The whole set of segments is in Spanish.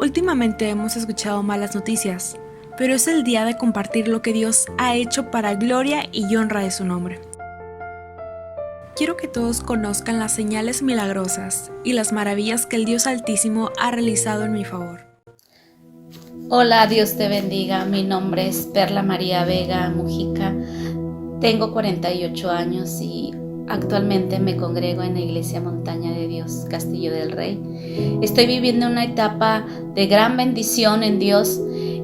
Últimamente hemos escuchado malas noticias, pero es el día de compartir lo que Dios ha hecho para gloria y honra de su nombre. Quiero que todos conozcan las señales milagrosas y las maravillas que el Dios Altísimo ha realizado en mi favor. Hola, Dios te bendiga. Mi nombre es Perla María Vega Mujica. Tengo 48 años y actualmente me congrego en la Iglesia Montaña de Dios, Castillo del Rey. Estoy viviendo una etapa de gran bendición en Dios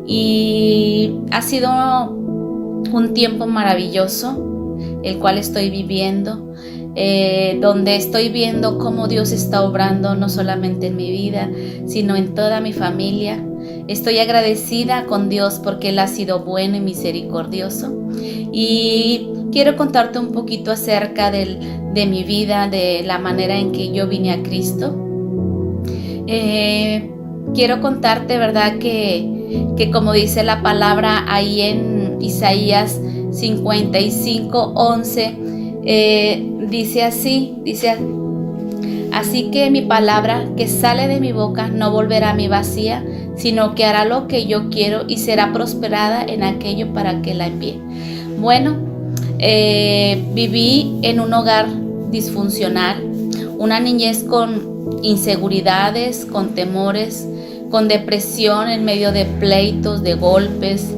y ha sido un tiempo maravilloso, el cual estoy viviendo, donde estoy viendo cómo Dios está obrando no solamente en mi vida, sino en toda mi familia. Estoy agradecida con Dios porque Él ha sido bueno y misericordioso. Y quiero contarte un poquito acerca de mi vida, de la manera en que yo vine a Cristo. Quiero contarte, ¿verdad? Que como dice la palabra ahí en Isaías 55:11, dice así, así que mi palabra que sale de mi boca no volverá a mí vacía, sino que hará lo que yo quiero y será prosperada en aquello para que la envíe. Bueno, viví en un hogar disfuncional, una niñez con inseguridades, con temores, con depresión en medio de pleitos, de golpes,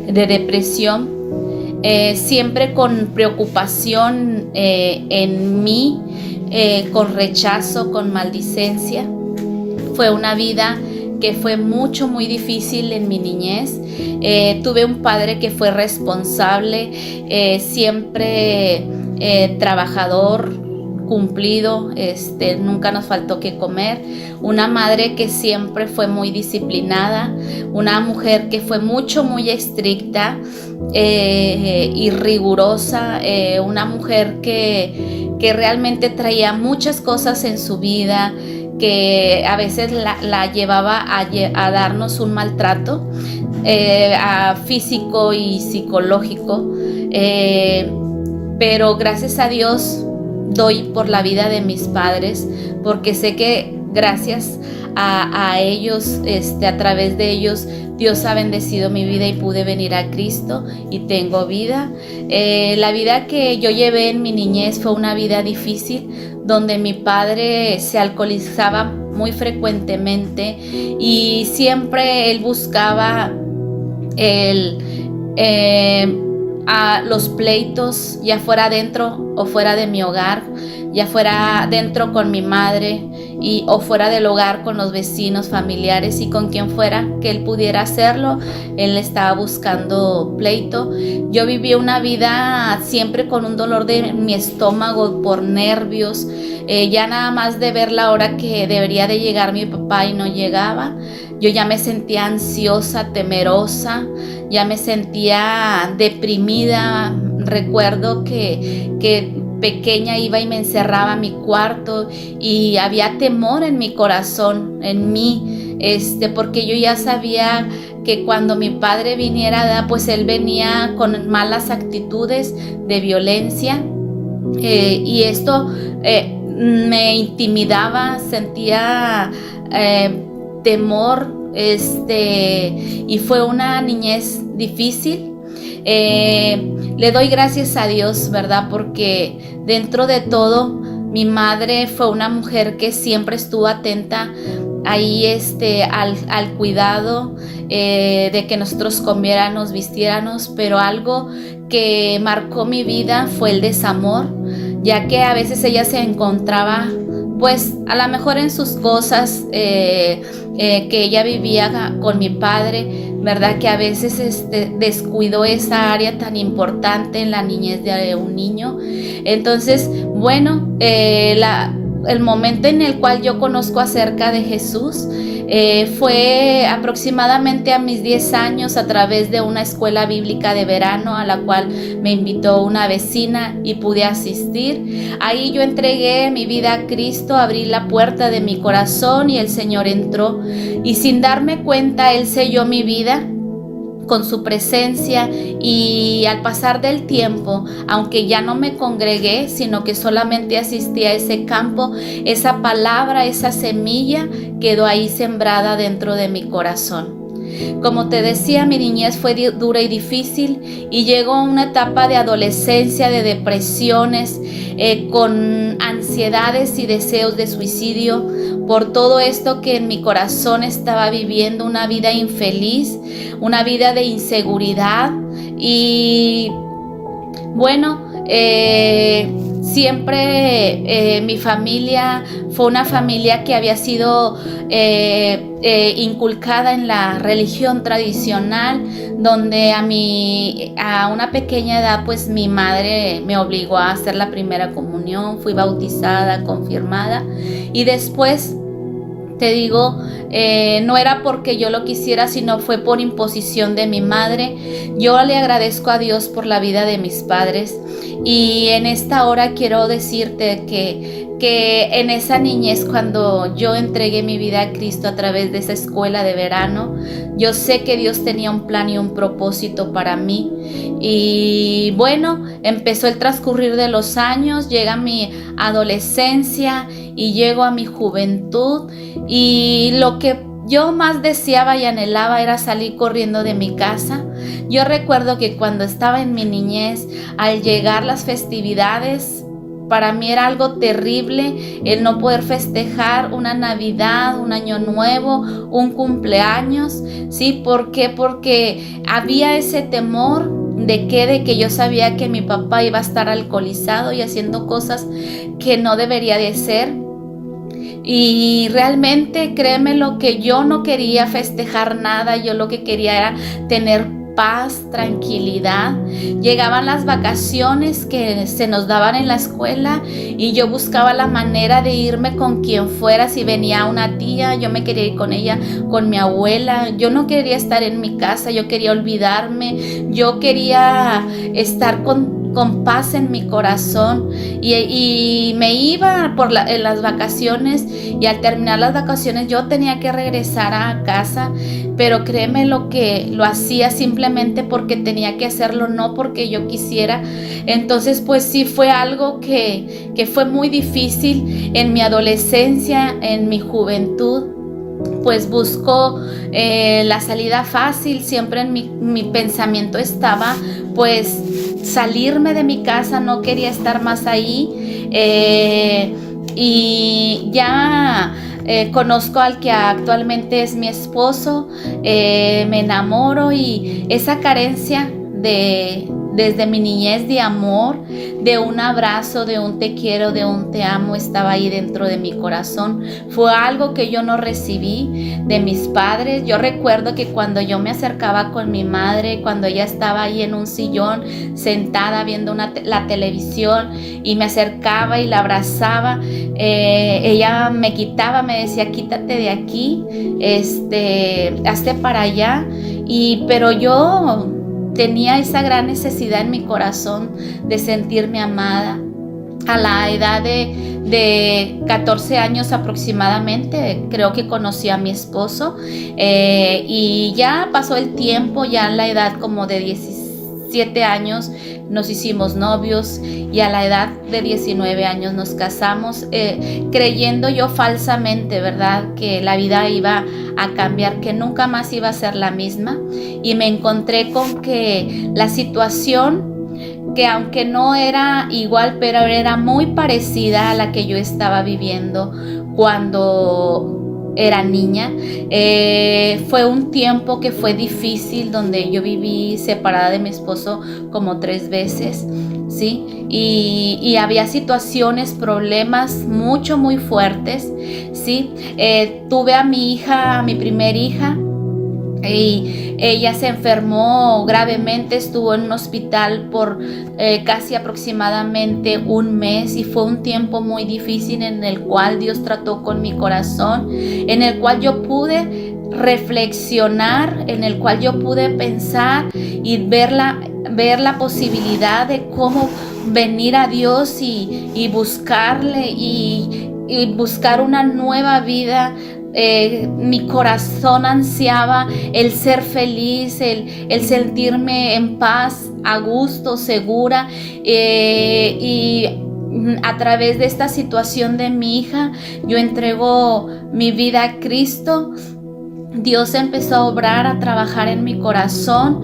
de depresión, siempre con preocupación en mí, con rechazo, con maldicencia. Fue una vida que fue muy difícil en mi niñez. Tuve un padre que fue responsable, siempre trabajador, cumplido, nunca nos faltó que comer. Una madre que siempre fue muy disciplinada, una mujer que fue muy estricta y rigurosa, una mujer que realmente traía muchas cosas en su vida, que a veces la llevaba a darnos un maltrato físico y psicológico, pero gracias a Dios doy por la vida de mis padres, porque sé que gracias a ellos, a través de ellos, Dios ha bendecido mi vida y pude venir a Cristo y tengo vida. La vida que yo llevé en mi niñez fue una vida difícil, donde mi padre se alcoholizaba muy frecuentemente y siempre él buscaba a los pleitos, ya fuera dentro o fuera de mi hogar, ya fuera dentro con mi madre o fuera del hogar con los vecinos, familiares y con quien fuera que él pudiera hacerlo. Él estaba buscando pleito. Yo viví una vida siempre con un dolor de mi estómago por nervios, ya nada más de ver la hora que debería de llegar mi papá y no llegaba. Yo ya me sentía ansiosa, temerosa, ya me sentía deprimida. Recuerdo que pequeña iba y me encerraba en mi cuarto y había temor en mi corazón, en mí, porque yo ya sabía que cuando mi padre viniera, pues él venía con malas actitudes de violencia, y esto me intimidaba, sentía temor, y fue una niñez difícil. Le doy gracias a Dios, ¿verdad? Porque dentro de todo, mi madre fue una mujer que siempre estuvo atenta ahí al cuidado, de que nosotros comiéramos, vistiéramos, pero algo que marcó mi vida fue el desamor, ya que a veces ella se encontraba pues a lo mejor en sus cosas, que ella vivía con mi padre, ¿verdad? Que a veces descuidó esa área tan importante en la niñez de un niño. Entonces, bueno, el momento en el cual yo conozco acerca de Jesús fue aproximadamente a mis 10 años, a través de una escuela bíblica de verano a la cual me invitó una vecina y pude asistir. Ahí yo entregué mi vida a Cristo, abrí la puerta de mi corazón y el Señor entró, y sin darme cuenta Él selló mi vida con su presencia, y al pasar del tiempo, aunque ya no me congregué, sino que solamente asistí a ese campo, esa palabra, esa semilla quedó ahí sembrada dentro de mi corazón. Como te decía, mi niñez fue dura y difícil, y llegó una etapa de adolescencia, de depresiones, con ansiedades y deseos de suicidio, por todo esto que en mi corazón estaba viviendo, una vida infeliz, una vida de inseguridad. Y bueno, siempre mi familia fue una familia que había sido inculcada en la religión tradicional, donde a una pequeña edad pues mi madre me obligó a hacer la primera comunión, fui bautizada, confirmada, y después te digo, no era porque yo lo quisiera, sino fue por imposición de mi madre. Yo le agradezco a Dios por la vida de mis padres, y en esta hora quiero decirte que en esa niñez, cuando yo entregué mi vida a Cristo a través de esa escuela de verano, yo sé que Dios tenía un plan y un propósito para mí. Y bueno, empezó el transcurrir de los años, llega mi adolescencia y llego a mi juventud, y lo que yo más deseaba y anhelaba era salir corriendo de mi casa. Yo recuerdo que cuando estaba en mi niñez, al llegar las festividades, para mí era algo terrible el no poder festejar una Navidad, un Año Nuevo, un cumpleaños. ¿Sí? ¿Por qué? Porque había ese temor de que yo sabía que mi papá iba a estar alcoholizado y haciendo cosas que no debería de ser. Y realmente, créeme, lo que yo no quería festejar nada, yo lo que quería era tener paz, tranquilidad. Llegaban las vacaciones que se nos daban en la escuela, y yo buscaba la manera de irme con quien fuera. Si venía una tía, yo me quería ir con ella, con mi abuela. Yo no quería estar en mi casa, yo quería olvidarme, yo quería estar con paz en mi corazón, y me iba en las vacaciones, y al terminar las vacaciones yo tenía que regresar a casa. Pero créeme, lo que lo hacía simplemente porque tenía que hacerlo, no porque yo quisiera. Entonces pues sí, fue algo que fue muy difícil en mi adolescencia, en mi juventud. Pues busco la salida fácil. Siempre en mi pensamiento estaba pues salirme de mi casa, no quería estar más ahí. Y ya conozco al que actualmente es mi esposo, me enamoro, y esa carencia desde mi niñez de amor, de un abrazo, de un te quiero, de un te amo, estaba ahí dentro de mi corazón. Fue algo que yo no recibí de mis padres. Yo recuerdo que cuando yo me acercaba con mi madre, cuando ella estaba ahí en un sillón sentada viendo la televisión, y me acercaba y la abrazaba, ella me quitaba, me decía: quítate de aquí, hazte para allá. Pero yo tenía esa gran necesidad en mi corazón de sentirme amada. A la edad de 14 años aproximadamente, creo que conocí a mi esposo, y ya pasó el tiempo. Ya a la edad como de 17 años nos hicimos novios, y a la edad de 19 años nos casamos, creyendo yo falsamente, ¿verdad?, que la vida iba a cambiar, que nunca más iba a ser la misma. Y me encontré con que la situación, que aunque no era igual, pero era muy parecida a la que yo estaba viviendo cuando era niña. Fue un tiempo que fue difícil, donde yo viví separada de mi esposo como 3 veces, ¿sí? Y había situaciones, problemas muy fuertes, ¿sí? Tuve a mi hija, a mi primer hija, y ella se enfermó gravemente, estuvo en un hospital por casi aproximadamente 1 mes, y fue un tiempo muy difícil en el cual Dios trató con mi corazón, en el cual yo pude reflexionar, en el cual yo pude pensar y ver la posibilidad de cómo venir a Dios y buscarle y buscar una nueva vida mi corazón ansiaba el ser feliz, el sentirme en paz, a gusto, segura, y a través de esta situación de mi hija, yo entrego mi vida a Cristo. Dios empezó a obrar, a trabajar en mi corazón,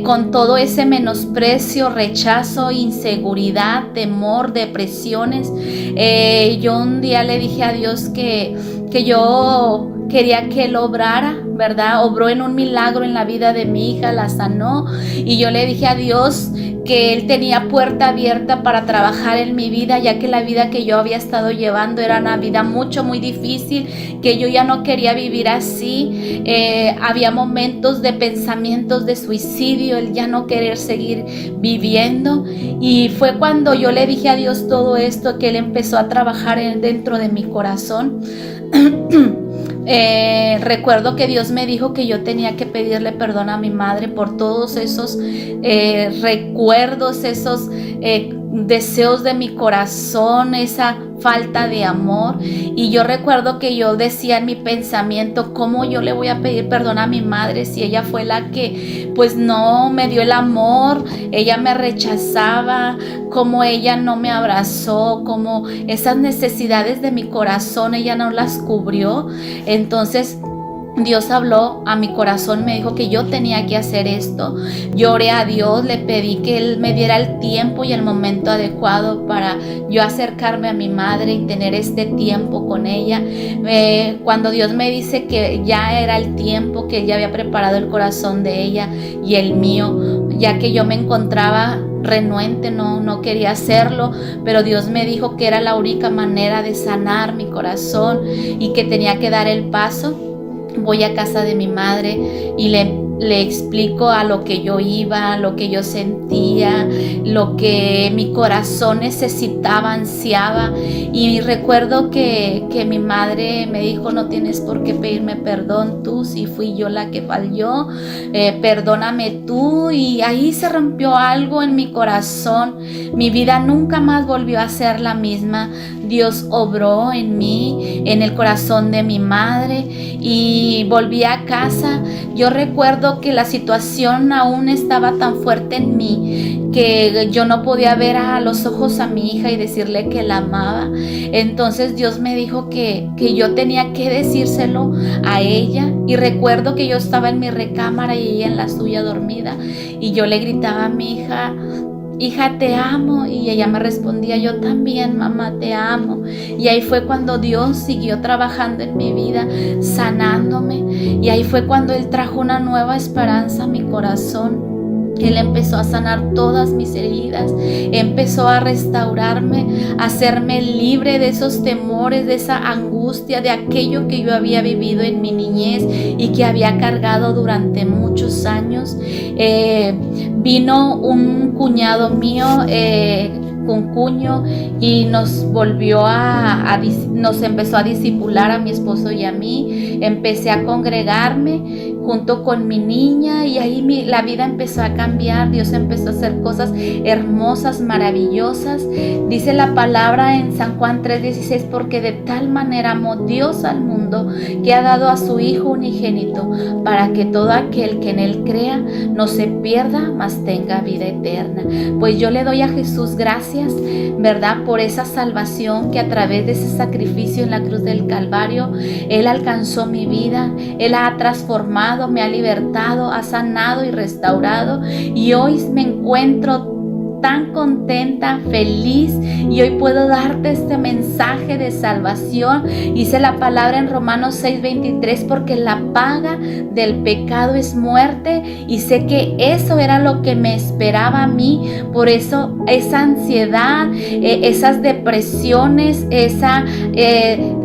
con todo ese menosprecio, rechazo, inseguridad, temor, depresiones. Yo un día le dije a Dios que yo quería que Él obrara, ¿verdad? Obró en un milagro en la vida de mi hija, la sanó, y yo le dije a Dios que Él tenía puerta abierta para trabajar en mi vida, ya que la vida que yo había estado llevando era una vida muy difícil, que yo ya no quería vivir así. Había momentos de pensamientos de suicidio, el ya no querer seguir viviendo, y fue cuando yo le dije a Dios todo esto que Él empezó a trabajar dentro de mi corazón. Recuerdo que Dios me dijo que yo tenía que pedirle perdón a mi madre por todos esos recuerdos, esos deseos de mi corazón, esa falta de amor. Y yo recuerdo que yo decía en mi pensamiento: ¿cómo yo le voy a pedir perdón a mi madre si ella fue la que pues no me dio el amor? Ella me rechazaba, como ella no me abrazó, como esas necesidades de mi corazón ella no las cubrió. Entonces Dios habló a mi corazón, me dijo que yo tenía que hacer esto. Yo oré a Dios, le pedí que Él me diera el tiempo y el momento adecuado para yo acercarme a mi madre y tener este tiempo con ella. Cuando Dios me dice que ya era el tiempo, que ya había preparado el corazón de ella y el mío, ya que yo me encontraba renuente, no quería hacerlo, pero Dios me dijo que era la única manera de sanar mi corazón y que tenía que dar el paso. Voy a casa de mi madre y le explico a lo que yo iba, lo que yo sentía, lo que mi corazón necesitaba, ansiaba. Y recuerdo que mi madre me dijo: no tienes por qué pedirme perdón tú, si fui yo la que falló, perdóname tú. Y ahí se rompió algo en mi corazón. Mi vida nunca más volvió a ser la misma. Dios obró en mí, en el corazón de mi madre, y volví a casa. Yo recuerdo que la situación aún estaba tan fuerte en mí que yo no podía ver a los ojos a mi hija y decirle que la amaba. Entonces Dios me dijo que yo tenía que decírselo a ella. Y recuerdo que yo estaba en mi recámara y ella en la suya dormida, y yo le gritaba a mi hija: hija, te amo. Y ella me respondía: yo también, mamá, te amo. Y ahí fue cuando Dios siguió trabajando en mi vida, sanándome. Y ahí fue cuando Él trajo una nueva esperanza a mi corazón. Él empezó a sanar todas mis heridas, empezó a restaurarme, a hacerme libre de esos temores, de esa angustia, de aquello que yo había vivido en mi niñez y que había cargado durante muchos años. Vino un cuñado mío, con cuño, y nos empezó a discipular a mi esposo y a mí. Empecé a congregarme junto con mi niña, y ahí la vida empezó a cambiar. Dios empezó a hacer cosas hermosas, maravillosas. Dice la palabra en San Juan 3:16: porque de tal manera amó Dios al mundo, que ha dado a su Hijo unigénito, para que todo aquel que en Él crea no se pierda, mas tenga vida eterna. Pues yo le doy a Jesús gracias, ¿verdad?, por esa salvación, que a través de ese sacrificio en la cruz del Calvario, Él alcanzó mi vida, Él ha transformado, me ha libertado, ha sanado y restaurado, y hoy me encuentro tan contenta, feliz, y hoy puedo darte este mensaje de salvación. Dice la palabra en Romanos 6:23: porque la paga del pecado es muerte, y sé que eso era lo que me esperaba a mí. Por eso esa ansiedad, esas depresiones,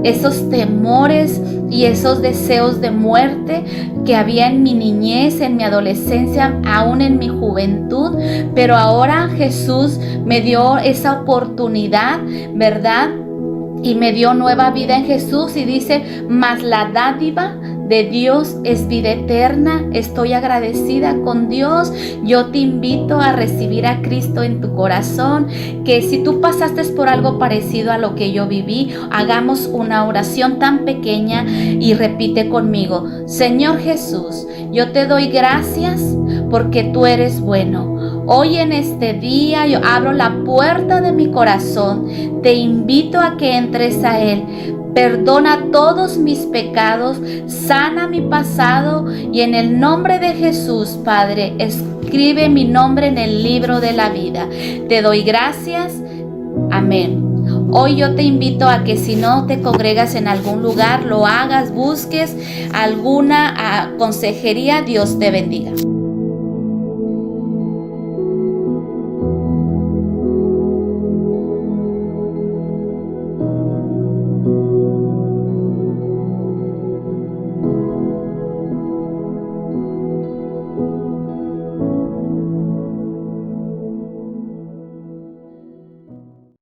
esos temores y esos deseos de muerte que había en mi niñez, en mi adolescencia, aún en mi juventud, pero ahora Jesús me dio esa oportunidad, ¿verdad?, y me dio nueva vida en Jesús. Y dice: mas la dádiva de Dios es vida eterna. Estoy agradecida con Dios. Yo te invito a recibir a Cristo en tu corazón, que si tú pasaste por algo parecido a lo que yo viví, hagamos una oración tan pequeña y repite conmigo: Señor Jesús, yo te doy gracias porque tú eres bueno. Hoy en este día yo abro la puerta de mi corazón, te invito a que entres a Él. Perdona todos mis pecados, sana mi pasado y en el nombre de Jesús, Padre, escribe mi nombre en el libro de la vida. Te doy gracias. Amén. Hoy yo te invito a que si no te congregas en algún lugar, lo hagas, busques alguna consejería. Dios te bendiga.